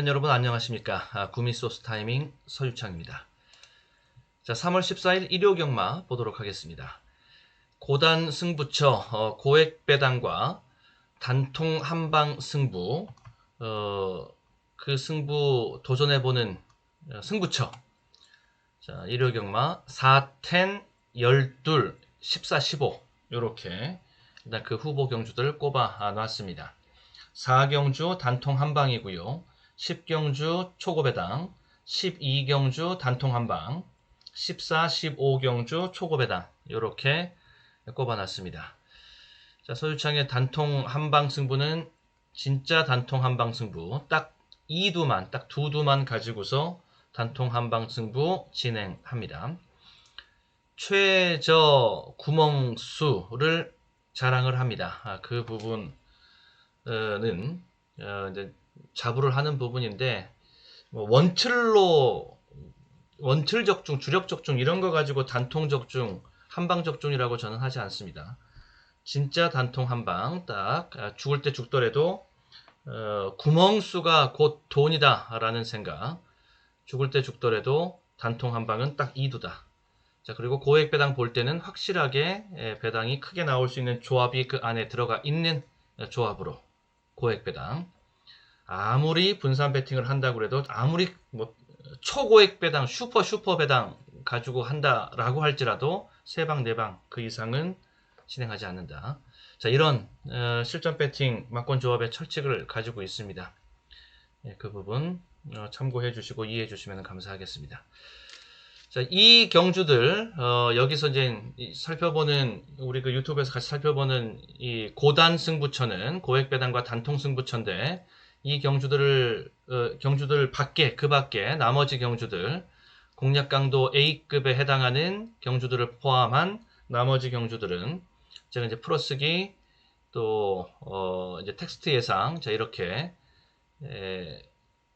팬 여러분 안녕하십니까. 구미소스 타이밍 서유창입니다. 자, 3월 14일 일요경마 보도록 하겠습니다. 고단 승부처 고액배당과 단통 한방 승부, 그 승부 도전해보는 승부처. 자, 일요경마 4텐 12 14 15 요렇게 일단 그 후보 경주들을 꼽아 놨습니다. 4경주 단통 한방이고요. 10경주 초고배당, 12경주 단통 한방, 14, 15경주 초고배당 이렇게 꼽아놨습니다. 자, 서유창의 단통 한방 승부는 진짜 단통 한방 승부 딱 2두만 딱 2두만 가지고서 단통 한방 승부 진행합니다. 최저 구멍수를 자랑을 합니다. 그 부분 는 이제 자부를 하는 부분인데 원틀 적중, 주력 적중 이런 거 가지고 단통 적중, 한방 적중이라고 저는 하지 않습니다. 진짜 단통 한방 딱 죽을 때 죽더라도 구멍수가 곧 돈이다라는 생각. 죽을 때 죽더라도 단통 한방은 딱 2두다. 자, 그리고 고액 배당 볼 때는 확실하게 배당이 크게 나올 수 있는 조합이 그 안에 들어가 있는 조합으로 고액 배당. 아무리 분산 배팅을 한다고 해도 아무리 뭐 초고액 배당, 슈퍼 배당 가지고 한다라고 할지라도 3방, 4방 그 이상은 진행하지 않는다. 자, 이런 실전 배팅 막권 조합의 철칙을 가지고 있습니다. 그 부분 참고해 주시고 이해해 주시면 감사하겠습니다. 자, 이 경주들 여기서 이제 살펴보는 우리 그 유튜브에서 같이 살펴보는 이 고단 승부처는 고액 배당과 단통 승부처인데 이 경주들 밖에 그 밖에 나머지 경주들 공략 강도 A급에 해당하는 경주들을 포함한 나머지 경주들은 제가 이제 풀어쓰기 또 이제 텍스트 예상 자 이렇게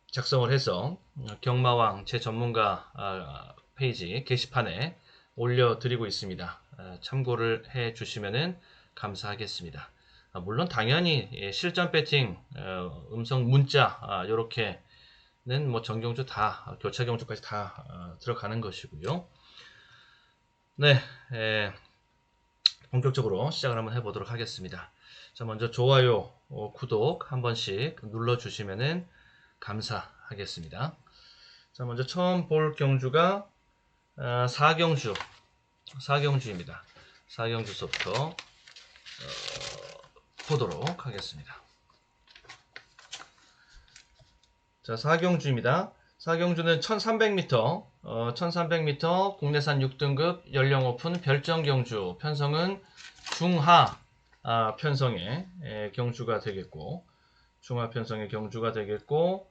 작성을 해서 경마왕 제 전문가 페이지 게시판에 올려드리고 있습니다. 참고를 해 주시면 감사하겠습니다. 물론 당연히 실전 배팅, 음성 문자 이렇게는 뭐 전경주 다 교차 경주까지 다 들어가는 것이고요. 네, 본격적으로 시작을 한번 해보도록 하겠습니다. 자, 먼저 좋아요, 구독 한 번씩 눌러주시면 감사하겠습니다. 자, 먼저 처음 볼 경주가 4경주입니다. 4경주서부터 보도록 하겠습니다. 자, 4경주입니다. 4경주는 1300m, 1300m 국내산 6등급 연령 오픈 별정 경주, 편성은 중하 편성의 경주가 되겠고, 중하 편성의 경주가 되겠고,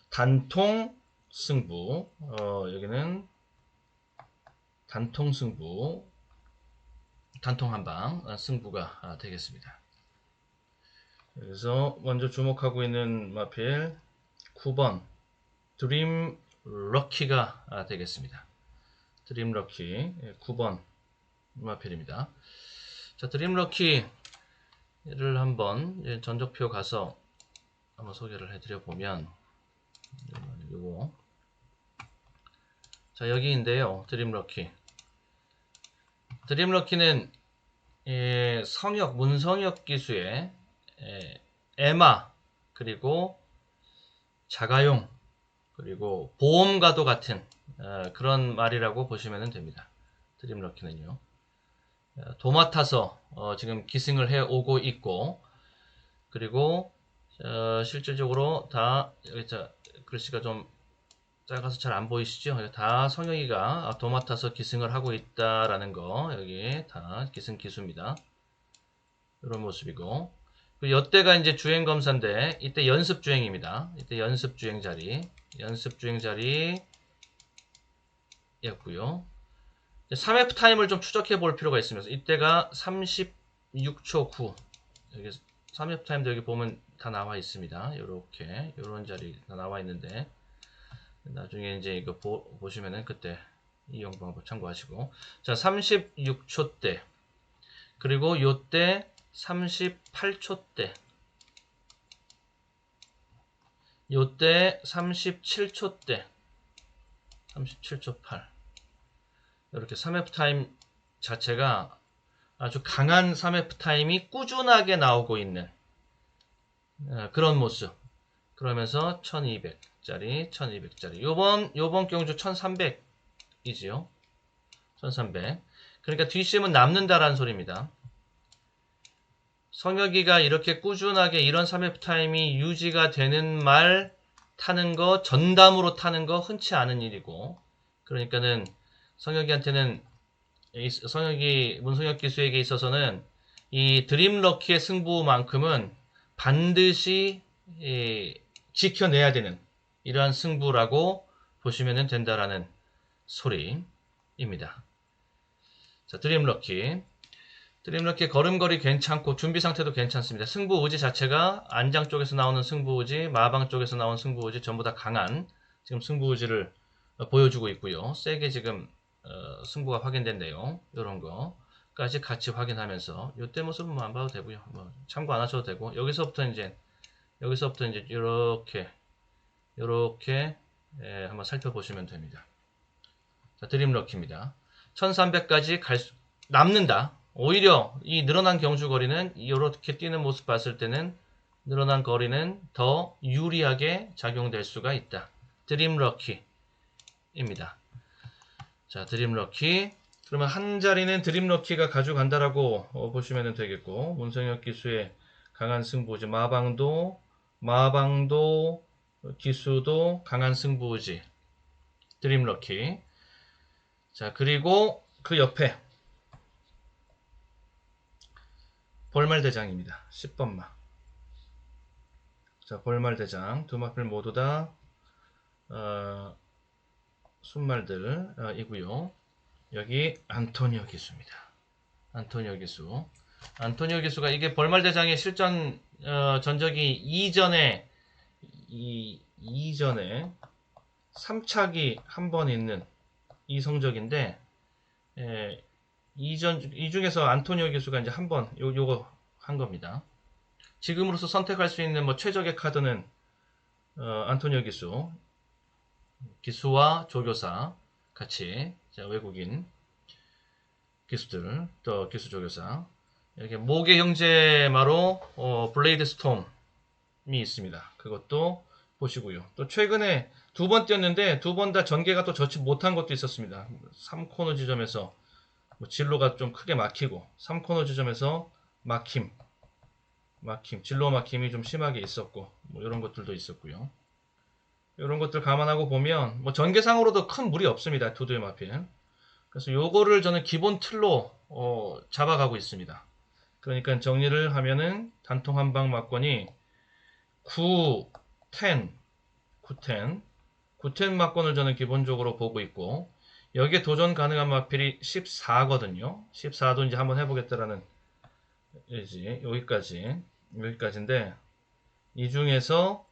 단통 승부, 여기는 단통 승부, 단통 한방 승부가 되겠습니다. 그래서 먼저 주목하고 있는 마필 9번 드림 럭키가 되겠습니다. 드림 럭키 9번 마필입니다. 자, 드림 럭키를 한번 전적표 가서 한번 소개를 해드려 보면 요거 자, 여기인데요. 드림 럭키. 드림 럭키는 성역, 문성역 기수의 에마, 그리고 자가용, 그리고 보험과도 같은 그런 말이라고 보시면 됩니다. 드림 럭키는요. 도맡아서 지금 기승을 해오고 있고, 그리고 실질적으로 다 여기 글씨가 좀 작아서 잘 안 보이시죠? 다 성혁이가 도맡아서 기승을 하고 있다라는 거 여기 다 기승 기수입니다. 이런 모습이고 이때가 이제 주행 검사인데 이때 연습 주행입니다. 이때 연습 주행 자리였고요. 3F 타임을 좀 추적해 볼 필요가 있으면서 이때가 36초 9 여기 3F 타임도 여기 보면 다 나와 있습니다. 이렇게 이런 자리 다 나와 있는데 나중에 이제 이거 보시면은 그때 이용 방법 참고하시고 자 36초 대 그리고 요때 38초 대 요때 37초 때 37초 8 이렇게 3F 타임 자체가 아주 강한 3F 타임이 꾸준하게 나오고 있는 그런 모습. 그러면서 1200짜리 1200짜리 요번 경주 1300이지요. 1300. 그러니까 뒷심은 남는다라는 소리입니다. 성혁이가 이렇게 꾸준하게 이런 3F 타임이 유지가 되는 말 타는 거, 전담으로 타는 거 흔치 않은 일이고, 그러니까는 성혁이한테는 문성혁 기수에게 있어서는 이 드림럭키의 승부만큼은 반드시 지켜내야 되는 이러한 승부라고 보시면 된다라는 소리입니다. 자, 드림럭키 걸음걸이 괜찮고 준비 상태도 괜찮습니다. 승부 우지 자체가 안장 쪽에서 나오는 승부 우지, 마방 쪽에서 나오는 승부 우지 전부 다 강한 지금 승부 우지를 보여주고 있고요. 세게 지금 승부가 확인됐네요. 이런 거까지 같이 확인하면서 이때 모습은 안 봐도 되고요. 뭐 참고 안 하셔도 되고 여기서부터 이제 이렇게 한번 살펴보시면 됩니다. 자, 드림럭키입니다. 1300까지 남는다. 오히려 이 늘어난 경주거리는 이렇게 뛰는 모습 봤을 때는 늘어난 거리는 더 유리하게 작용될 수가 있다. 드림럭키입니다. 자, 드림럭키. 그러면 한 자리는 드림럭키가 가져간다라고 보시면 되겠고, 문성혁 기수의 강한 승부지, 마방도 기수도 강한 승부지, 드림럭키. 자, 그리고 그 옆에 벌말대장입니다. 10번마. 자, 벌말대장 두 마필 모두 다 순말들이고요. 여기 안토니오 기수입니다. 안토니오 기수가 이게 벌말대장의 실전 전적이 이전에 3착이 한 번 있는 이 성적인데 이 중에서 안토니오 기수가 이제 한 번 요거 한 겁니다. 지금으로서 선택할 수 있는 뭐 최적의 카드는 안토니오 기수와 조교사 같이 외국인 기수들 또 기수 조교사 이렇게 모계 형제마로 블레이드 스톰이 있습니다. 그것도 보시고요. 또 최근에 두 번 뛰었는데 두 번 다 전개가 또 좋지 못한 것도 있었습니다. 3코너 지점에서 진로가 좀 크게 막히고 3코너 지점에서 진로 막힘이 좀 심하게 있었고 뭐 이런 것들도 있었고요. 이런 것들 감안하고 보면 뭐 전개상으로도 큰 무리 없습니다. 두두의 마필. 그래서 요거를 저는 기본 틀로 잡아가고 있습니다. 그러니까 정리를 하면은 단통 한방 막권이 9, 10 막권을 저는 기본적으로 보고 있고 여기에 도전 가능한 마필이 14거든요. 14도 이제 한번 해보겠다라는 여기까지인데 이 중에서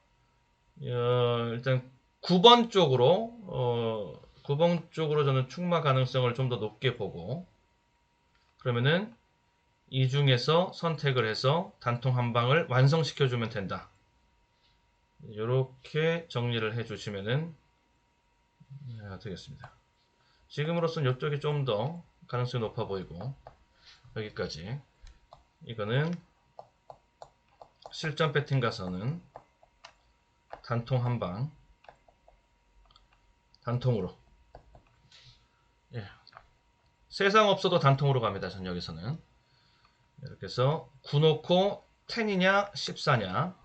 일단 9번 쪽으로 저는 충마 가능성을 좀 더 높게 보고 그러면은 이 중에서 선택을 해서 단통 한 방을 완성시켜주면 된다. 이렇게 정리를 해주시면 되겠습니다. 지금으로선 이쪽이 좀 더 가능성이 높아 보이고 여기까지 이거는 실전 배팅 가서는 단통 한방 단통으로 세상 없어도 단통으로 갑니다. 전 여기서는 이렇게 해서 9 놓고 10이냐 14냐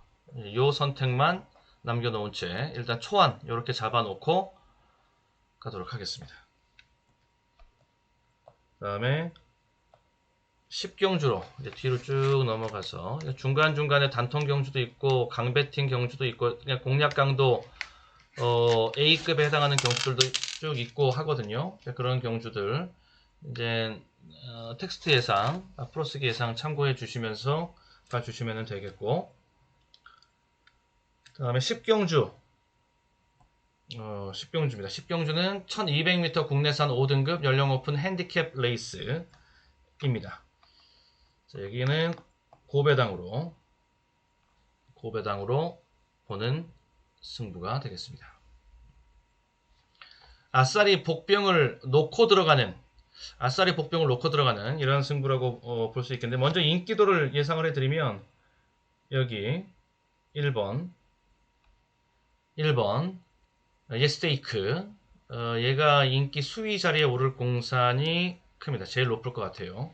요 선택만 남겨놓은 채 일단 초안 이렇게 잡아놓고 가도록 하겠습니다. 그 다음에 10경주로 이제 뒤로 쭉 넘어가서 중간중간에 단통 경주도 있고 강배팅 경주도 있고 그냥 공략 강도 A급에 해당하는 경주들도 쭉 있고 하거든요. 그런 경주들 이제 텍스트 예상, 풀어쓰기 예상 참고해 주시면서 봐주시면 되겠고 그 다음에 10경주 10경주입니다. 10경주는 1200m 국내산 5등급 연령 오픈 핸디캡 레이스입니다. 자, 여기는 고배당으로 보는 승부가 되겠습니다. 아싸리 복병을 놓고 들어가는 이런 승부라고 볼 수 있겠는데, 먼저 인기도를 예상을 해드리면 여기 1번 예스테이크, 얘가 인기 수위 자리에 오를 공산이 큽니다. 제일 높을 것 같아요.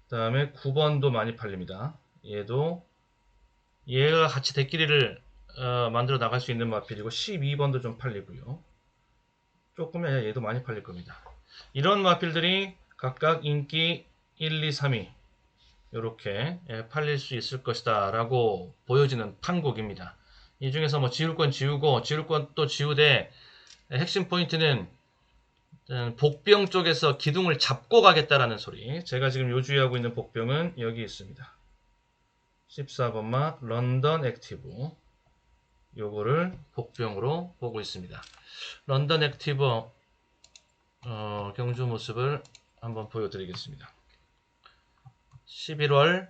그 다음에 9번도 많이 팔립니다. 얘가 같이 대끼리를 만들어 나갈 수 있는 마필이고, 12번도 좀 팔리고요. 조금 얘도 많이 팔릴 겁니다. 이런 마필들이 각각 인기 1, 2, 3위 이렇게 팔릴 수 있을 것이다 라고 보여지는 판국입니다. 이 중에서 뭐 지울 건 지우고, 지울 건 또 지우되, 핵심 포인트는 복병 쪽에서 기둥을 잡고 가겠다라는 소리. 제가 지금 요주의하고 있는 복병은 여기 있습니다. 14번마 런던 액티브, 요거를 복병으로 보고 있습니다. 런던 액티브 경주 모습을 한번 보여드리겠습니다. 11월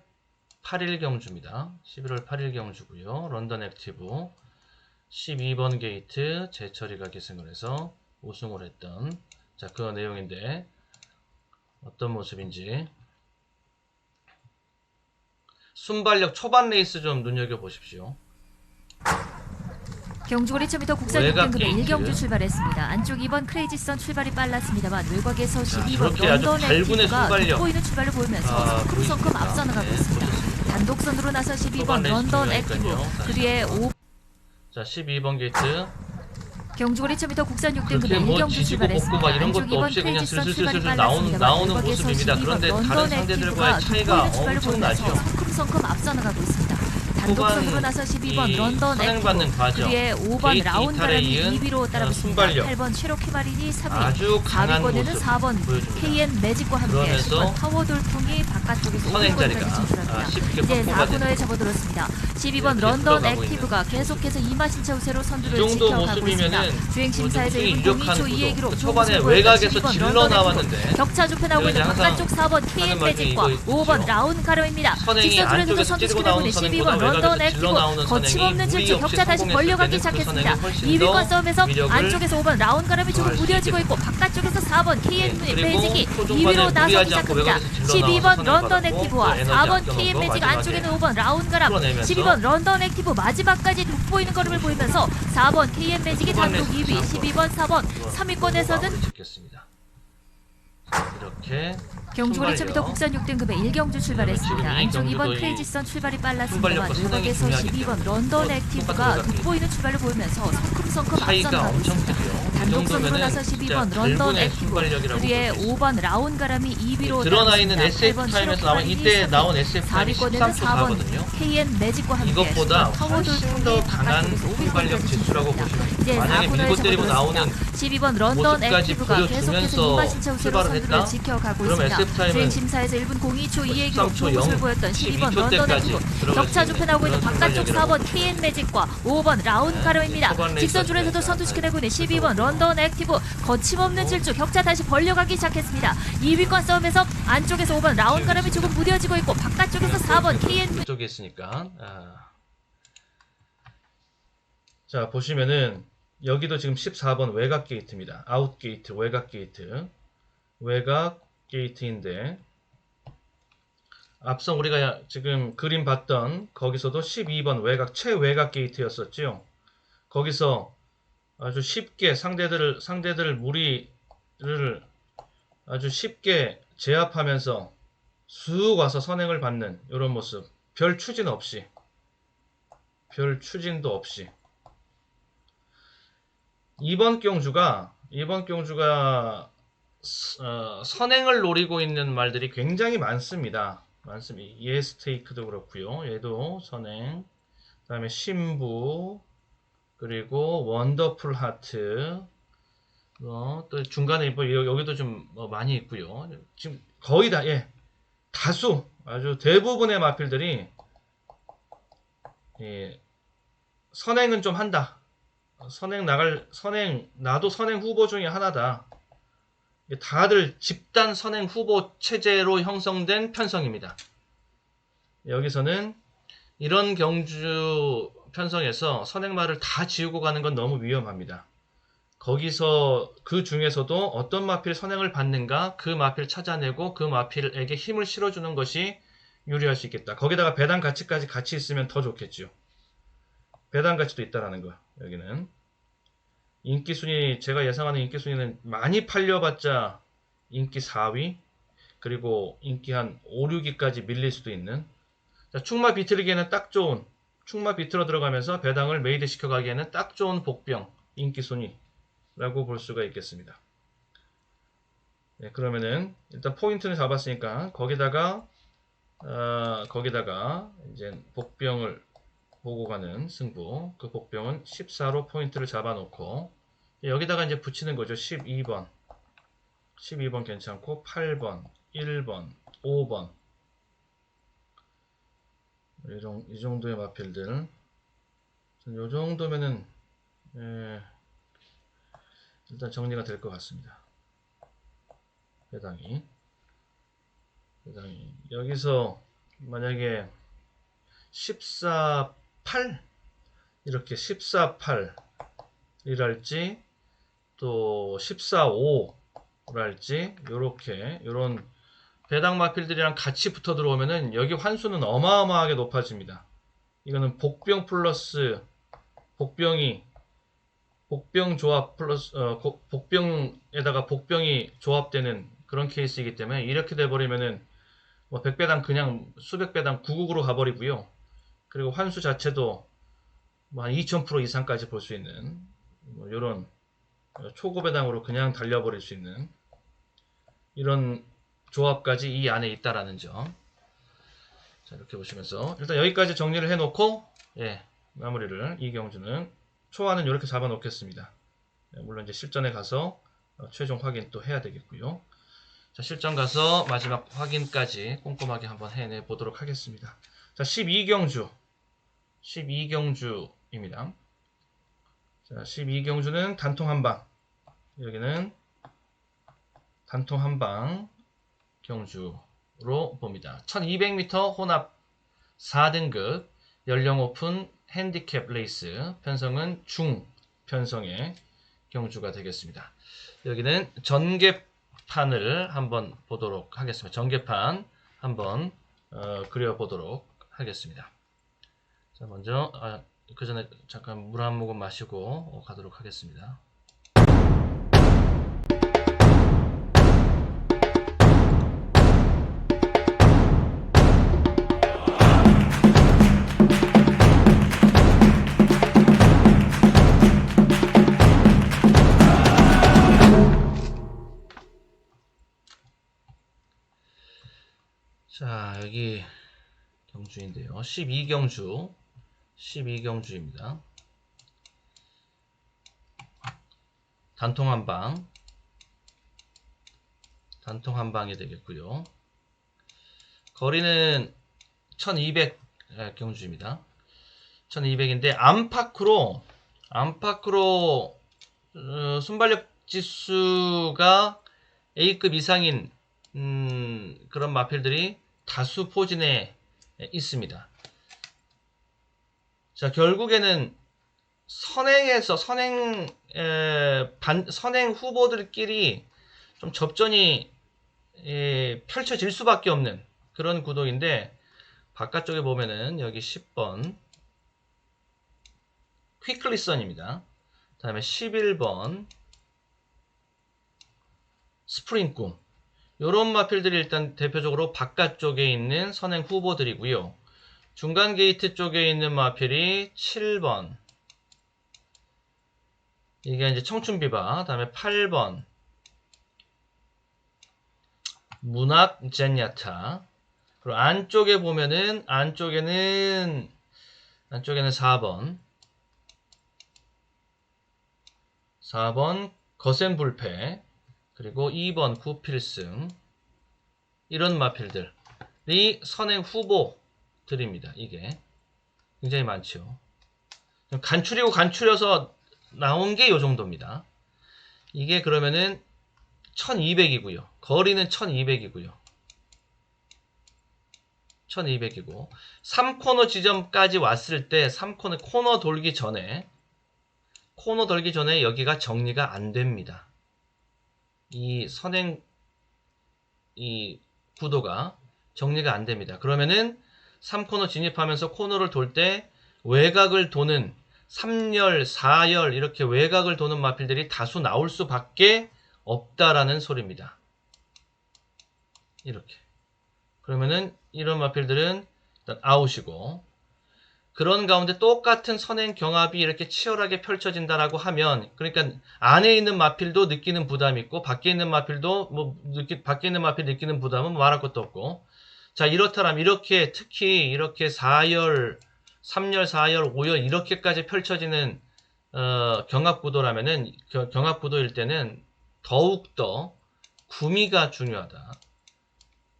8일 경주입니다. 11월 8일 경주고요. 런던 액티브 12번 게이트 제철이가 계승을 해서 우승을 했던, 자, 그 내용인데 어떤 모습인지 순발력 초반 레이스 좀 눈여겨보십시오. 경주거리 1000m 국산 외곽 6등급의 게이트. 1경주 출발했습니다. 안쪽 2번 크레이지선 출발이 빨랐습니다만 외곽에서 12번 저렇게 아주 런던 발군의 액티브가 순발력. 돋보이는 출발을 보이면서 성큼성큼 앞서 나가고 있습니다. 단독선으로 나서 12번 런던 액티브, 그 뒤에 자, 12번 게이트. 경주거리 1000m 국산 6등급의 그렇게 뭐 1경주 지지고 볶고 출발했습니다. 막 이런 안쪽 것도 2번 없이 그냥 크레이지선 출발이 슬슬슬슬 빨랐습니다만 나오는 외곽에서 모습입니다. 12번 그런데 다른 런던 상대들과의 액티브가 차이가 돋보이는 출발을 보이면서 엄청나죠. 성큼성큼 앞서 나가고 있습니다. 단독선으로 나서 12번 런던 선행받는 액티브, 과정, 그 뒤에 5번 게이트 라운가람이 이탈에 이은 2위로 따라붙습니다. 순발력, 8번 체로키 마린이 3위, 아주 강한 4위권에는 모습 4번 보여줍니다. KN 매직과 함께 그러면서 10번 파워 돌풍이 바깥쪽에서 선행 5위권까지 자리가 진출합니다. 쉽게 이제 확보가 4코너에 접어들었습니다. 12번 이렇게 런던 들어가고 액티브가 계속해서 이마신차 우세로 선두를 이 정도 지켜가고 모습이면은 있습니다. 주행심사에서 뭐 1분 유력한 02초 2얘기로 구도. 초반에 외곽에서 질러 나왔는데 격차 좁혀나오고 있는 항상 바깥쪽 4번 KN 하는 말이 매직과 이거 5번 있죠. 라운 가름입니다. 선행이 직선줄에서도 안쪽에서 선두 찌르고 시켜내고 나오는 있는 12번 선행보다 런던 외곽에서 질러 나오는 액티브, 선행이 거침없는 무리 질주, 없이 격차 다시 성공했을 벌려가기 때는 그 시작했습니다. 선행이 훨씬 2위권 더 싸움에서 위력을 안쪽에서 5번 라운 가름이 조금 더할 수 무뎌지고 있겠습니다. 있고 바깥쪽에서 4번 KN 그리고 매직이 초중반에 2위로 나서기 무리하지 않고 시작합니다. 외곽에서 질러 12번 나와서 런던 선행받았고 액티브와 또 에너지 4번 아껴놓은 KN 거 매직 마지막에 안쪽에는 5번 라운 가람, 풀어내면서 12번 런던 액티브 마지막까지 돋보이는 걸음을 보이면서 4번 KN 매직이 단독 2위, 12번 4번 3위권에서는 짓겠습니다. 이렇게 경주거리 순발력. 1000m 국산 6등급의 1경주 출발했습니다. 지금 이 안쪽 2번 경주도 이 크레이지선 출발이 빨랐습니다만 순발력과 선행이 외곽에서 중요하기 12번 때문에 런던 또 액티브가 똑같은 것 돋보이는 출발을 보이면서 성큼성큼 앞서 차이가 나가고 엄청 있습니다. 크죠. 이 단독선으로 정도면은 나서 진짜 12번 런던 발군의 액티브, 순발력이라고 그 뒤에 볼수 있습니다. 5번 라운가람이 2위로 드러나 있는 따라붙습니다. SF 8번 타임에서 나온 이때 나온 SF 타임이 4위권에는 13초 4번 4거든요. KN 매직과 함께 이것보다 10번 파워 훨씬 더 돌풍이 강한 바깥쪽에서 순발력 5위권까지 지수라고 진출합니다. 보시면 이제 만약에 4코너에 밀고 때리고 나오는 접어들었습니다. 12번 런던 모습까지 액티브가 계속해서 보여주면서 이마신차 우세로 출발을 선두를 했다? 지켜가고 그럼 있습니다. SF 타임은 주행심사에서 1분 02초 2얘기로 13초 좋은 모습을 보였던 12번 12초 런던 때까지 액티브, 들어갈 격차 수 있는 좁혀나오고 있는 그런 바깥쪽 순발력이라고 4번 KN 매직과 5번 라운 가름입니다. 초반 레이스에서 직선줄에서도 선두시켜내고 있는 12번 런던 액티브, 거침없는 질주, 격차 다시 벌려가기 시작했습니다. 2위권 싸움에서 안쪽에서 5번 라운 가름이 조금 무뎌지고 있고 바깥쪽에서 4번 KN 이쪽에 있으니까 자 보시면은 여기도 지금 14번 외곽 게이트입니다. 아웃 게이트, 외곽 게이트, 외곽 게이트인데 앞서 우리가 지금 그림 봤던 거기서도 12번 외곽 최외곽 게이트였었죠. 거기서 아주 쉽게 상대들 무리를 아주 쉽게 제압하면서 쑥 와서 선행을 받는 이런 모습. 별 추진도 없이 이번 경주가 선행을 노리고 있는 말들이 굉장히 많습니다. 예스테이크도 그렇고요. 얘도 선행. 그다음에 신부, 그리고 원더풀 하트. 또 중간에 여기도 좀 많이 있고요. 지금 거의 다 다수 아주 대부분의 마필들이 선행은 좀 한다. 나도 선행 후보 중에 하나다. 다들 집단 선행 후보 체제로 형성된 편성입니다. 여기서는 이런 경주 편성에서 선행마를 다 지우고 가는 건 너무 위험합니다. 거기서 그 중에서도 어떤 마필이 선행을 받는가 그 마필을 찾아내고 그 마필에게 힘을 실어주는 것이 유리할 수 있겠다. 거기다가 배당 가치까지 같이 있으면 더 좋겠죠. 배당 가치도 있다라는 거. 여기는 인기 순위, 제가 예상하는 인기 순위는 많이 팔려봤자 인기 4위, 그리고 인기 한 5, 6위까지 밀릴 수도 있는. 자, 충마 비틀기에는 딱 좋은, 충마 비틀어 들어가면서 배당을 메이드 시켜가기에는 딱 좋은 복병 인기 순위라고 볼 수가 있겠습니다. 네, 그러면은 일단 포인트는 잡았으니까 거기다가 이제 복병을 보고 가는 승부. 그 복병은 14로 포인트를 잡아놓고 여기다가 이제 붙이는 거죠. 12번 괜찮고 8번, 1번, 5번 이 정도의 마필들. 이 정도면은 일단 정리가 될 것 같습니다. 배당이 여기서 만약에 14, 8 이렇게 14, 8이랄지 또 14, 5랄지 요런 배당 마필들이랑 같이 붙어 들어오면은 여기 환수는 어마어마하게 높아집니다. 이거는 복병 플러스 복병 조합 플러스 복병에다가 복병이 조합되는 그런 케이스이기 때문에 이렇게 돼버리면은 뭐 100배당 그냥 수백 배당 9국으로 가버리고요. 그리고 환수 자체도 뭐 한 2000% 이상까지 볼 수 있는 뭐 이런 초고배당으로 그냥 달려버릴 수 있는 이런 조합까지 이 안에 있다라는 점. 자, 이렇게 보시면서 일단 여기까지 정리를 해놓고 마무리를 이경주는 초안은 이렇게 잡아놓겠습니다. 물론 이제 실전에 가서 최종 확인 또 해야 되겠고요. 자, 실전 가서 마지막 확인까지 꼼꼼하게 한번 해내 보도록 하겠습니다. 자, 12경주입니다. 자, 12경주는 단통 한방. 여기는 단통 한방 경주로 봅니다. 1200m 혼합 4등급 연령 오픈 핸디캡 레이스 편성은 중 편성의 경주가 되겠습니다. 여기는 전개판을 한번 보도록 하겠습니다. 전개판 한번 그려보도록 하겠습니다. 자, 먼저 그 전에 잠깐 물 한 모금 마시고 가도록 하겠습니다. 자, 여기 경주인데요. 12경주입니다. 단통 한방이 되겠고요. 거리는 1200 경주입니다. 1200인데 안팎으로 순발력 지수가 A급 이상인 그런 마필들이 다수 포진해 있습니다. 자, 결국에는 선행 후보들끼리 좀 접전이 펼쳐질 수밖에 없는 그런 구도인데, 바깥쪽에 보면은 여기 10번 퀵클리선입니다. 다음에 11번 스프링꿈. 요런 마필들이 일단 대표적으로 바깥쪽에 있는 선행 후보들이고요. 중간 게이트 쪽에 있는 마필이 7번. 이게 이제 청춘비바. 다음에 8번. 문학 젠야타. 그리고 안쪽에 보면은, 안쪽에는 4번. 4번 거센불패. 그리고 2번 구필승. 이런 마필들이 선행 후보들입니다. 이게 굉장히 많죠. 간추려서 나온 게 요 정도입니다. 이게 그러면은 1200이고요. 거리는 1200이고요. 1200이고 3코너 지점까지 왔을 때 3코너 코너 돌기 전에 여기가 정리가 안 됩니다. 이 선행 이 구도가 정리가 안 됩니다. 그러면은 3코너 진입하면서 코너를 돌 때 외곽을 도는 3열, 4열 이렇게 외곽을 도는 마필들이 다수 나올 수밖에 없다라는 소리입니다. 이렇게. 그러면은 이런 마필들은 일단 아웃이고, 그런 가운데 똑같은 선행 경합이 이렇게 치열하게 펼쳐진다라고 하면, 그러니까 안에 있는 마필도 느끼는 부담이 있고 밖에 있는 마필도 밖에 있는 마필 느끼는 부담은 말할 것도 없고, 자 이렇다면 이렇게 특히 이렇게 4열, 3열, 4열, 5열 이렇게까지 펼쳐지는 경합 구도라면은 경합 구도일 때는 더욱더 구미가 중요하다.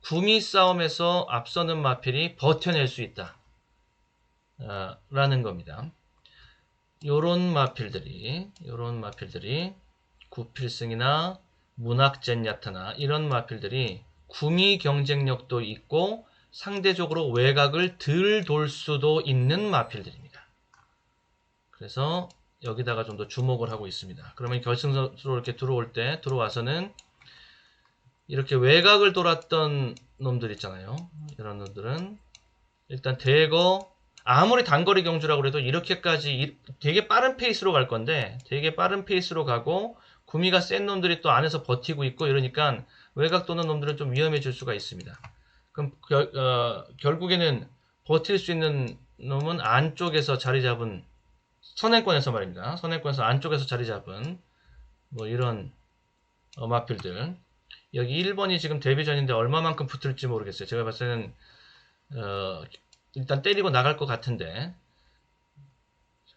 구미 싸움에서 앞서는 마필이 버텨낼 수 있다. 라는 겁니다. 요런 마필들이 구필승이나 문학젠야타나 이런 마필들이 구미 경쟁력도 있고 상대적으로 외곽을 덜 돌 수도 있는 마필들입니다. 그래서 여기다가 좀 더 주목을 하고 있습니다. 그러면 결승선수로 이렇게 들어와서는 이렇게 외곽을 돌았던 놈들 있잖아요. 이런 놈들은 일단 대거 아무리 단거리 경주라고 해도 이렇게까지 되게 빠른 페이스로 갈 건데 되게 빠른 페이스로 가고 구미가 센 놈들이 또 안에서 버티고 있고 이러니까 외곽 도는 놈들은 좀 위험해질 수가 있습니다. 그럼 결국에는 버틸 수 있는 놈은 안쪽에서 자리 잡은 선행권에서 말입니다. 선행권에서 안쪽에서 자리 잡은 뭐 이런 마필들. 여기 1번이 지금 데뷔전인데 얼마만큼 붙을지 모르겠어요. 제가 봤을 때는 일단 때리고 나갈 것 같은데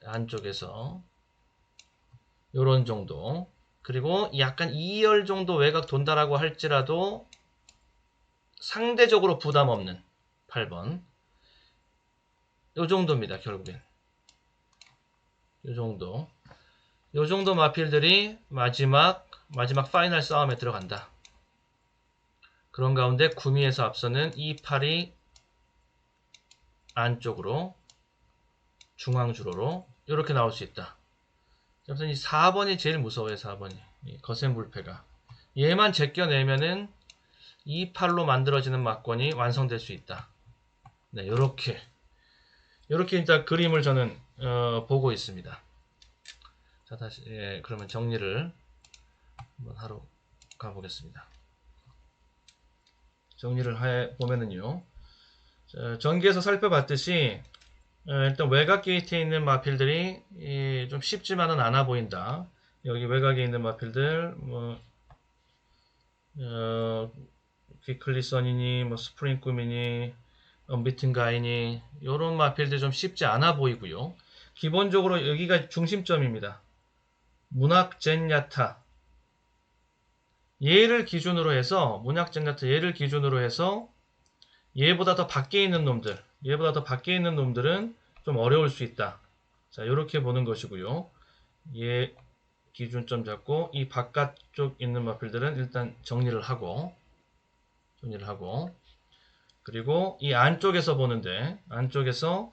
안쪽에서 요런 정도, 그리고 약간 2열 정도 외곽 돈다라고 할지라도 상대적으로 부담 없는 8번 요 정도입니다. 결국엔 요 정도 마필들이 마지막 파이널 싸움에 들어간다. 그런 가운데 구미에서 앞서는 이 팔이 안쪽으로 중앙주로로 이렇게 나올 수 있다. 그래서 이 4번이 제일 무서워요. 4번이 거센 불패가 얘만 제껴내면은 이 팔로 만들어지는 막권이 완성될 수 있다. 네, 요렇게 일단 그림을 저는 보고 있습니다. 자, 다시 그러면 정리를 한번 하러 가보겠습니다. 정리를 해 보면은요, 전기에서 살펴봤듯이 일단 외곽 게이트에 있는 마필들이 좀 쉽지만은 않아 보인다. 여기 외곽에 있는 마필들 귀클리선이니 뭐 스프링 꿈이니 언비튼 가이니 요런 마필들 좀 쉽지 않아 보이고요. 기본적으로 여기가 중심점입니다. 문학 젠야타 얘를 기준으로 해서 얘보다 더 밖에 있는 놈들은 좀 어려울 수 있다. 자, 이렇게 보는 것이고요. 얘 기준점 잡고 이 바깥쪽 있는 마필들은 일단 정리를 하고 그리고 이 안쪽에서 보는데 안쪽에서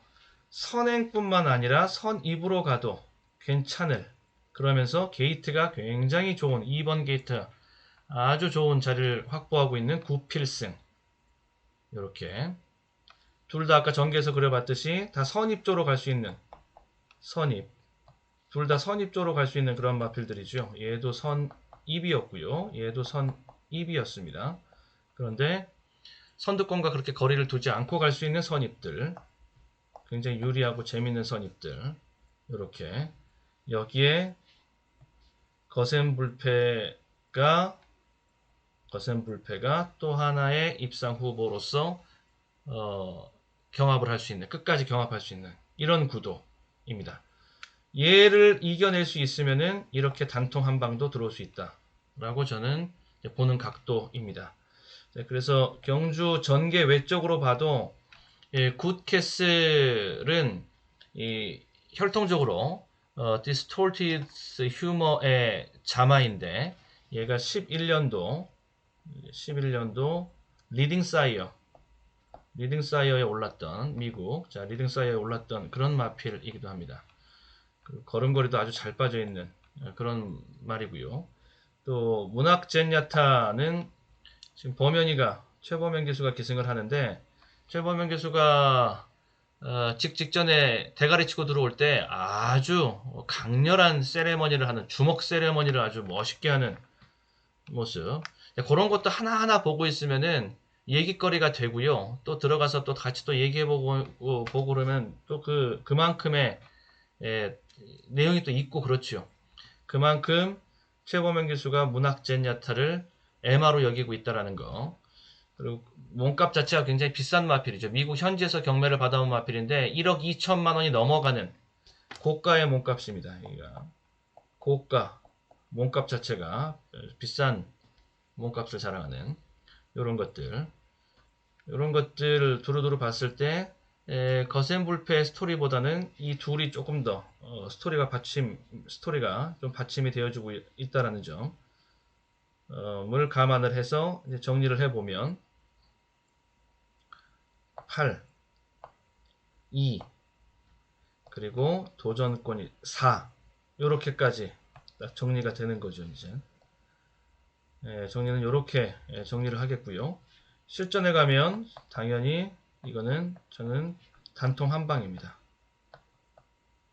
선행뿐만 아니라 선입으로 가도 괜찮을, 그러면서 게이트가 굉장히 좋은 2번 게이트 아주 좋은 자리를 확보하고 있는 구필승. 이렇게 둘 다 아까 전개해서 그려봤듯이 다 선입조로 갈 수 있는 둘 다 선입조로 갈 수 있는 그런 마필들이죠. 얘도 선입이었고요. 얘도 선입이었습니다. 그런데 선두권과 그렇게 거리를 두지 않고 갈 수 있는 선입들, 굉장히 유리하고 재밌는 선입들. 이렇게 여기에 거센 불패가 또 하나의 입상 후보로서 경합을 할 수 있는, 끝까지 경합할 수 있는 이런 구도입니다. 얘를 이겨낼 수 있으면은 이렇게 단통 한 방도 들어올 수 있다 라고 저는 보는 각도입니다. 그래서 경주 전개 외적으로 봐도 굿캐슬은 혈통적으로 distorted humor의 자마인데 얘가 11년도 리딩 사이어 리딩 사이어에 올랐던 미국, 자 리딩 사이어에 올랐던 그런 마필이기도 합니다. 걸음걸이도 아주 잘 빠져 있는 그런 말이고요. 또 문학 젠야타는 지금 범현이가 최범현 교수가 기승을 하는데 최범현 교수가 직전에 대가리 치고 들어올 때 아주 강렬한 세레머니를 하는 주먹 세레머니를 아주 멋있게 하는 모습. 그런 것도 하나하나 보고 있으면은 얘기거리가 되고요. 또 들어가서 또 같이 또 얘기해보고 그러면 또 그만큼의 내용이 또 있고 그렇죠. 그만큼 최범현 교수가 문학 젠야타를 애마로 여기고 있다라는 거. 그리고 몸값 자체가 굉장히 비싼 마필이죠. 미국 현지에서 경매를 받아온 마필인데 1억 2천만 원이 넘어가는 고가의 몸값입니다. 여기가 고가 몸값 자체가 비싼 몸값을 자랑하는 이런 것들 두루두루 봤을 때 거센불패 스토리보다는 이 둘이 조금 더 스토리가 좀 받침이 되어주고 있다라는 점을 감안을 해서 이제 정리를 해보면 8, 2, 그리고 도전권이 4 이렇게까지 딱 정리가 되는 거죠. 이제 정리는 이렇게 정리를 하겠고요. 실전에 가면 당연히 이거는 저는 단통 한방입니다.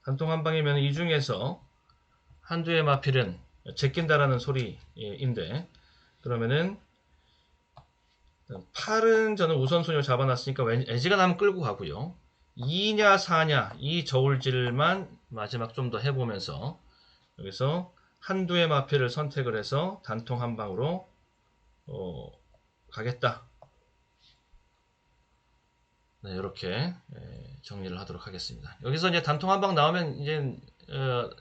단통 한방이면 이 중에서 한두의 마필은 제낀다라는 소리인데 그러면은 8은 저는 우선순위로 잡아놨으니까 애지간하면 끌고 가고요. 2냐 4냐 이 저울질만 마지막 좀 더 해보면서 여기서 한두의 마필을 선택을 해서 단통 한방으로 가겠다. 네, 이렇게 정리를 하도록 하겠습니다. 여기서 이제 단통 한방 나오면 이제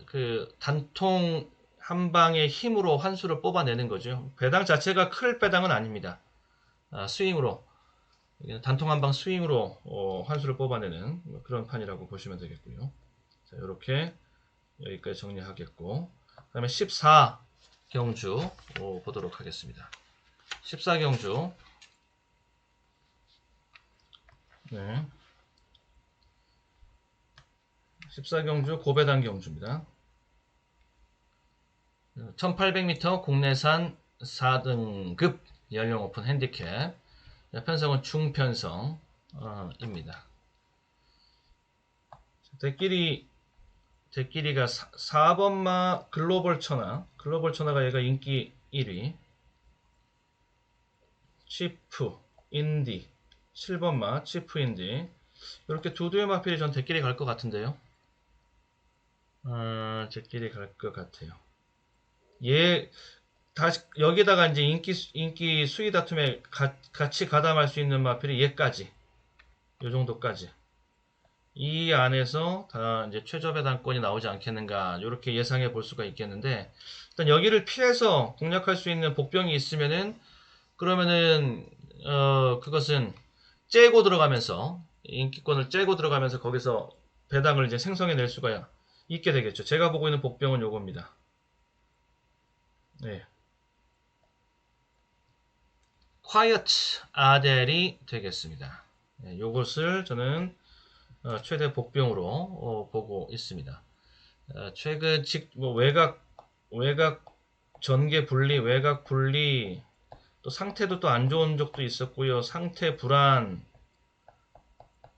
그 단통 한방의 힘으로 환수를 뽑아내는 거죠. 배당 자체가 클 배당은 아닙니다. 스윙으로 단통 한방 스윙으로 환수를 뽑아내는 그런 판이라고 보시면 되겠고요. 자, 이렇게 여기까지 정리하겠고, 그 다음에 14경주 보도록 하겠습니다. 14경주. 네. 14경주 고배당 경주입니다. 1800m 국내산 4등급 연령 오픈 핸디캡. 편성은 중편성입니다. 대끼리가 4번마 글로벌 천하가 얘가 인기 1위. 치프 인디 7번마 치프 인디. 이렇게 두 두의 마필이 전 대끼리 갈 것 같은데요. 대끼리 갈 것 같아요. 다시 여기다가 이제 인기 수위 다툼에 같이 가담할 수 있는 마필이 얘까지, 요 정도까지. 이 안에서 다 이제 최저 배당권이 나오지 않겠는가, 이렇게 예상해 볼 수가 있겠는데, 일단 여기를 피해서 공략할 수 있는 복병이 있으면은, 그러면은 그것은 째고 들어가면서 인기권을 째고 들어가면서 거기서 배당을 이제 생성해 낼 수가 있게 되겠죠. 제가 보고 있는 복병은 요겁니다. 네. 콰이어트 아델이 되겠습니다. 네, 요것을 저는 최대 복병으로 보고 있습니다. 최근 외곽 전개 분리, 외곽 분리, 또 상태도 또 안 좋은 적도 있었고요. 상태 불안,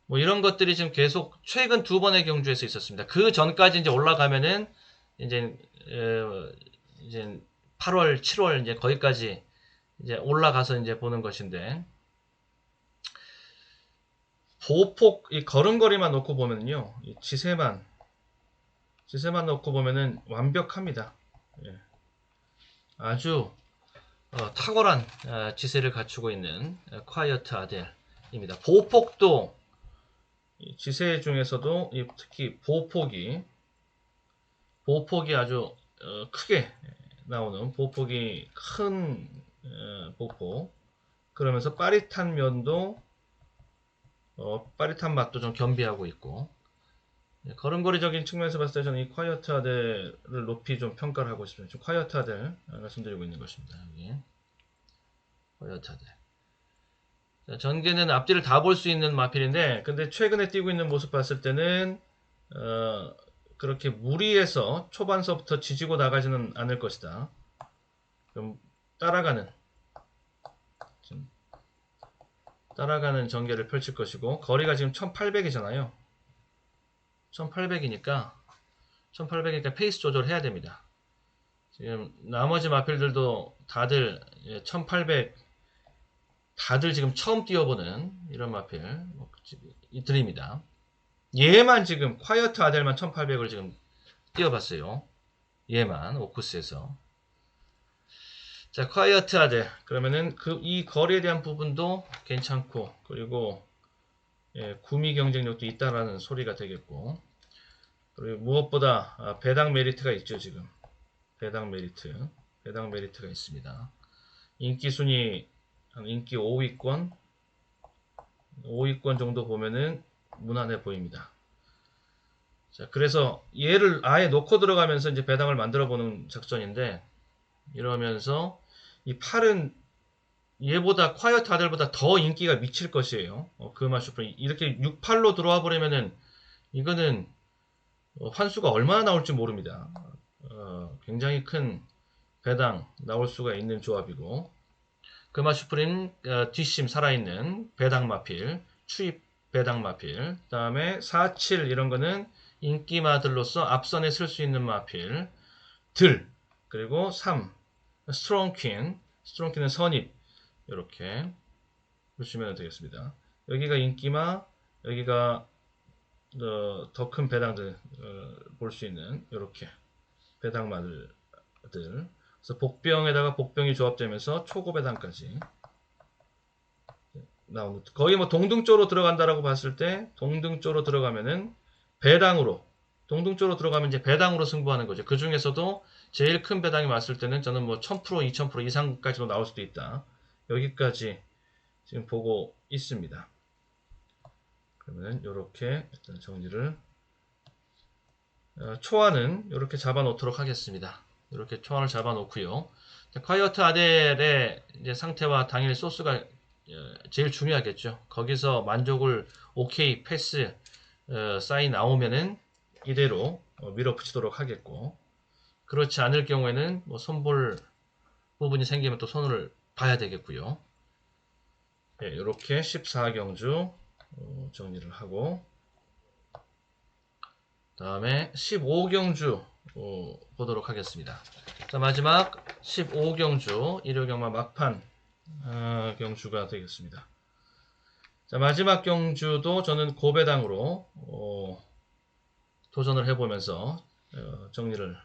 뭐 이런 것들이 지금 계속 최근 두 번의 경주에서 있었습니다. 그 전까지 이제 올라가면은 이제 8월, 7월 이제 거기까지 이제 올라가서 이제 보는 것인데, 보폭 이 걸음걸이만 놓고 보면요, 이 지세만 놓고 보면은 완벽합니다. 예. 아주 탁월한 지세를 갖추고 있는 콰이어트 아델입니다. 보폭도 지세 중에서도 특히 보폭이 아주 크게 나오는, 보폭이 큰 보폭, 그러면서 빠릿한 면도 빠릿한 맛도 좀 겸비하고 있고, 걸음걸이적인 측면에서 봤을 때 저는 이 콰이어트 아델을 높이 좀 평가를 하고 있습니다. 지금 콰이어트 아델 말씀드리고 있는 것입니다. 여기 콰이어트 아델. 전개는 앞뒤를 다 볼 수 있는 마필인데, 근데 최근에 뛰고 있는 모습 봤을 때는 그렇게 무리해서 초반서부터 지지고 나가지는 않을 것이다. 그럼 따라가는 전개를 펼칠 것이고, 거리가 지금 1800이잖아요. 1800이니까 페이스 조절해야 됩니다. 지금 나머지 마필들도 다들 1800, 다들 지금 처음 뛰어보는 이런 마필들입니다. 얘만 지금 콰이어트 아델만 1800을 지금 뛰어봤어요. 얘만 오쿠스에서. 자, 콰이어트 아델. 그러면은 이 거리에 대한 부분도 괜찮고, 그리고 구미 경쟁력도 있다라는 소리가 되겠고, 그리고 무엇보다 배당 메리트가 있죠. 지금 배당 메리트가 있습니다. 인기 순위 한 인기 5위권 정도 보면은 무난해 보입니다. 자, 그래서 얘를 아예 놓고 들어가면서 이제 배당을 만들어 보는 작전인데, 이러면서 이 팔은 얘보다 콰이어트 아델보다 더 인기가 미칠 것이에요. 그마 슈퍼 이렇게 6팔로 들어와 버리면은 이거는 환수가 얼마나 나올지 모릅니다. 굉장히 큰 배당 나올 수가 있는 조합이고, 그마 슈프린 뒷심 살아있는 배당 마필, 추입 배당 마필, 그 다음에 4, 7 이런 거는 인기마들로서 앞선에 쓸 수 있는 마필 들, 그리고 3 스트롱 퀸은 선입. 이렇게 보시면 되겠습니다. 여기가 인기마, 여기가 더 큰 배당들 볼 수 있는 이렇게 배당마들. 그래서 복병에다가 복병이 조합되면서 초고 배당까지 나오는, 거의 뭐 동등조로 들어간다라고 봤을 때, 동등조로 들어가면은 동등조로 들어가면 이제 배당으로 승부하는 거죠. 그 중에서도 제일 큰 배당이 왔을 때는 저는 뭐 1000%, 2000% 이상까지도 나올 수도 있다. 여기까지 지금 보고 있습니다. 그러면 이렇게 일단 정리를, 초안은 이렇게 잡아 놓도록 하겠습니다. 이렇게 초안을 잡아 놓고요. 콰이어트 아델의 이제 상태와 당일 소스가 제일 중요하겠죠. 거기서 만족을 오케이 패스 사인 나오면은 이대로 밀어붙이도록 하겠고, 그렇지 않을 경우에는 뭐 손볼 부분이 생기면 또 손을 봐야 되겠고요. 네, 이렇게 14경주 정리를 하고, 다음에 15경주 보도록 하겠습니다. 자, 마지막 15경주 일요경마 막판 경주가 되겠습니다. 자, 마지막 경주도 저는 고배당으로 도전을 해보면서 정리를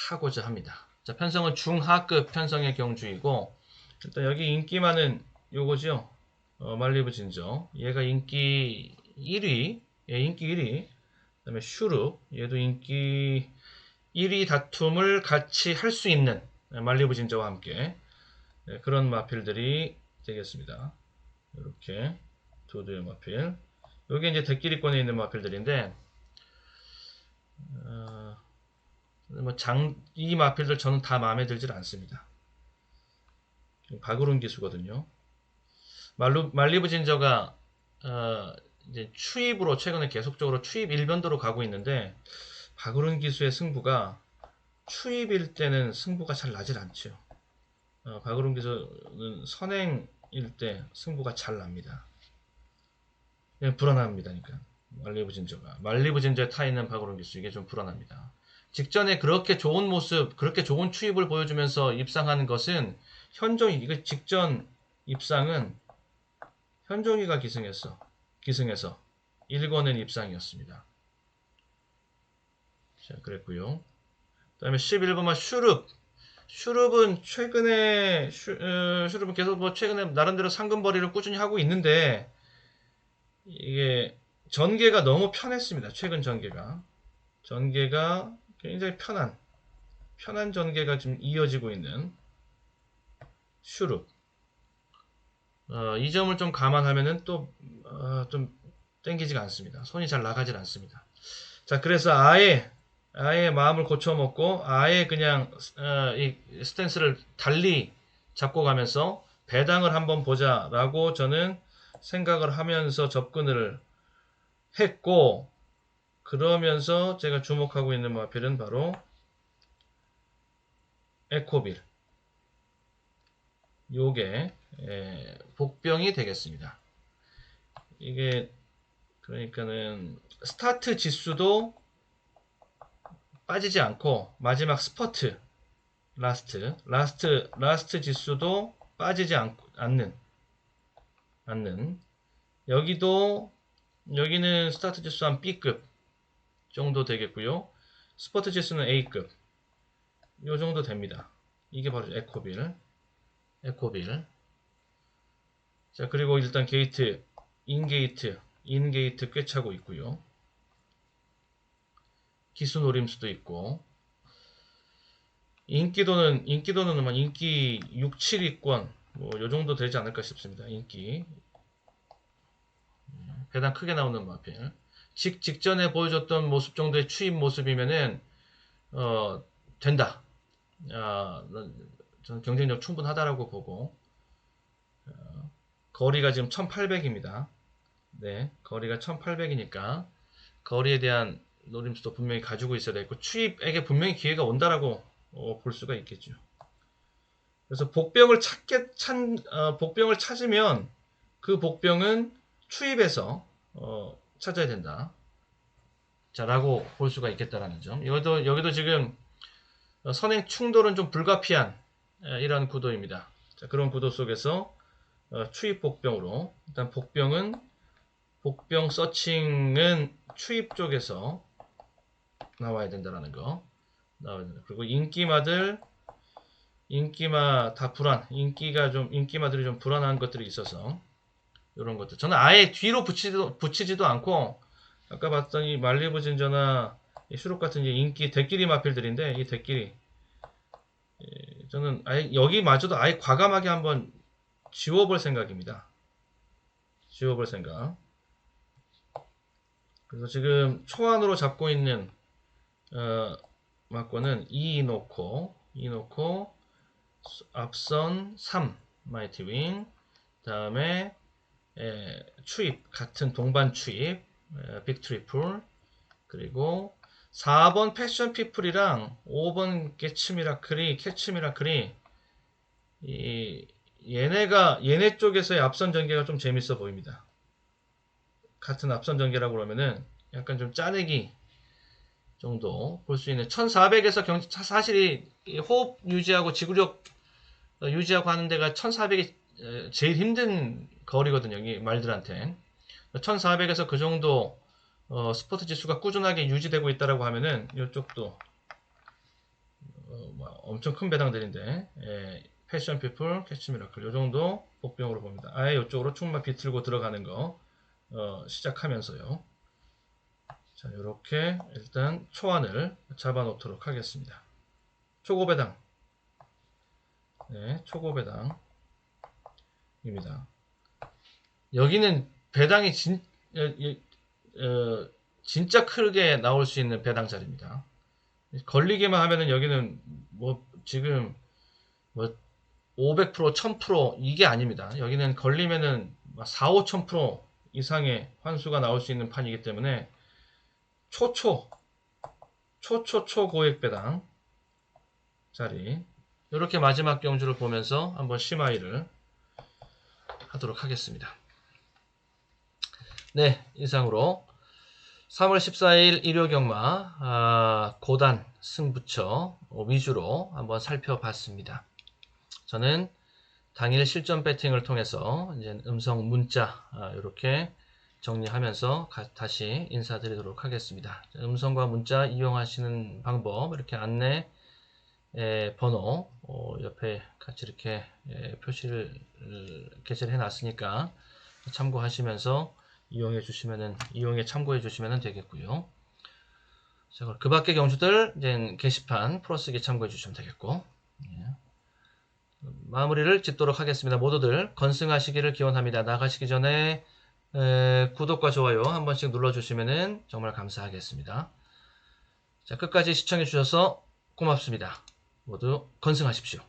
하고자 합니다. 자, 편성은 중하급 편성의 경주이고, 일단 여기 인기 많은 요거죠. 말리브 진저. 얘가 인기 1위. 인기 1위. 그 다음에 슈룹. 얘도 인기 1위 다툼을 같이 할 수 있는 말리브 진저와 함께 그런 마필들이 되겠습니다. 이렇게 두 개의 마필. 여기 이제 대끼리권에 있는 마필들인데, 이 마필들 저는 다 마음에 들질 않습니다. 박우른 기수거든요. 말리브 진저가 이제 추입으로 최근에 계속적으로 추입 일변도로 가고 있는데, 박우른 기수의 승부가 추입일 때는 승부가 잘 나질 않죠. 박우른 기수는 선행일 때 승부가 잘 납니다. 불안합니다. 그러니까 말리브 진저에 타 있는 박우른 기수, 이게 좀 불안합니다. 직전에 그렇게 좋은 모습, 그렇게 좋은 추입을 보여주면서 입상하는 것은 이거 직전 입상은 현종이가 기승해서 1권은 입상이었습니다. 자, 그랬고요. 그 다음에 11번만 슈룹은 최근에 슈룹은 계속 뭐 최근에 나름대로 상금벌이를 꾸준히 하고 있는데, 이게 전개가 너무 편했습니다. 최근 전개가 굉장히 편한 전개가 지금 이어지고 있는 슈룹. 이 점을 좀 감안하면은 또 좀 땡기지가 않습니다. 손이 잘 나가질 않습니다. 자, 그래서 아예 마음을 고쳐먹고 아예 그냥 이 스탠스를 달리 잡고 가면서 배당을 한번 보자라고 저는 생각을 하면서 접근을 했고, 그러면서 제가 주목하고 있는 마필은 바로 에코빌. 요게 복병이 되겠습니다. 이게 그러니까는 스타트 지수도 빠지지 않고 마지막 스퍼트 라스트 지수도 빠지지 않는 여기는 스타트 지수 한 B급 정도 되겠고요. 스퍼트 지수는 A급 요 정도 됩니다. 이게 바로 에코빌. 자, 그리고 일단 게이트, 인게이트 꽤 차고 있고요. 기수 노림수도 있고, 인기도는 인기 6, 7위권 뭐 요 정도 되지 않을까 싶습니다. 인기 배당 크게 나오는 마필. 직전에 보여줬던 모습 정도의 추입 모습이면은 된다. 저는 경쟁력 충분하다라고 보고, 거리가 지금 1800입니다. 네, 거리가 1800이니까 거리에 대한 노림수도 분명히 가지고 있어야 되고, 추입에게 분명히 기회가 온다라고 볼 수가 있겠죠. 그래서 복병을 찾으면 그 복병은 추입에서 찾아야 된다. 자라고 볼 수가 있겠다라는 점. 여기도 지금 선행 충돌은 좀 불가피한 이런 구도입니다. 자, 그런 구도 속에서 추입 복병으로 일단 복병 서칭은 추입 쪽에서 나와야 된다라는 거. 그리고 인기마 인기마들이 좀 불안한 것들이 있어서 이런 것들. 저는 아예 뒤로 붙이지도 않고, 아까 봤더니 말리부 진저나 슈룩 같은 이제 인기 대끼리 마필들인데, 이 대끼리 저는 아예 여기마저도 아예 과감하게 한번 지워볼 생각입니다. 지워볼 생각. 그래서 지금 초안으로 잡고 있는 막고는 2 놓고 앞선 3 마이티 윙, 다음에 추입 같은 동반 추입 빅 트리플, 그리고 4번 패션 피플이랑 5번 캐치 미라클이 얘네 쪽에서의 앞선 전개가 좀 재밌어 보입니다. 같은 앞선 전개라고 그러면은 약간 좀 짜내기 정도 볼 수 있는 1400에서 사실 호흡 유지하고 지구력 유지하고 하는 데가 1400이 제일 힘든 거리거든요. 이 말들한테 1400에서 그 정도 스포트 지수가 꾸준하게 유지되고 있다라고 하면은 이쪽도 엄청 큰 배당들인데 패션 피플, 캐치 미라클 이 정도 복병으로 봅니다. 아예 이쪽으로 충만 비틀고 들어가는 거 시작하면서요. 자, 이렇게 일단 초안을 잡아 놓도록 하겠습니다. 초고배당. 네, 초고배당입니다. 여기는 배당이 진짜 크게 나올 수 있는 배당 자리입니다. 걸리기만 하면은 여기는 지금 500%, 1000% 이게 아닙니다. 여기는 걸리면은 4, 5000% 이상의 환수가 나올 수 있는 판이기 때문에 초고액 배당 자리. 이렇게 마지막 경주를 보면서 한번 심화일을 하도록 하겠습니다. 네, 이상으로 3월 14일 일요 경마 고단 승부처 위주로 한번 살펴봤습니다. 저는 당일 실전 배팅을 통해서 이제 음성 문자 이렇게 정리하면서 다시 인사드리도록 하겠습니다. 음성과 문자 이용하시는 방법 이렇게 안내 번호 옆에 같이 이렇게 게시를 해놨으니까 참고하시면서 이용에 참고해 주시면 되겠고요. 자, 그 밖의 경주들 이제 게시판 풀어쓰기 참고해 주시면 되겠고, 마무리를 짓도록 하겠습니다. 모두들 건승하시기를 기원합니다. 나가시기 전에 구독과 좋아요 한 번씩 눌러주시면 정말 감사하겠습니다. 자, 끝까지 시청해 주셔서 고맙습니다. 모두 건승하십시오.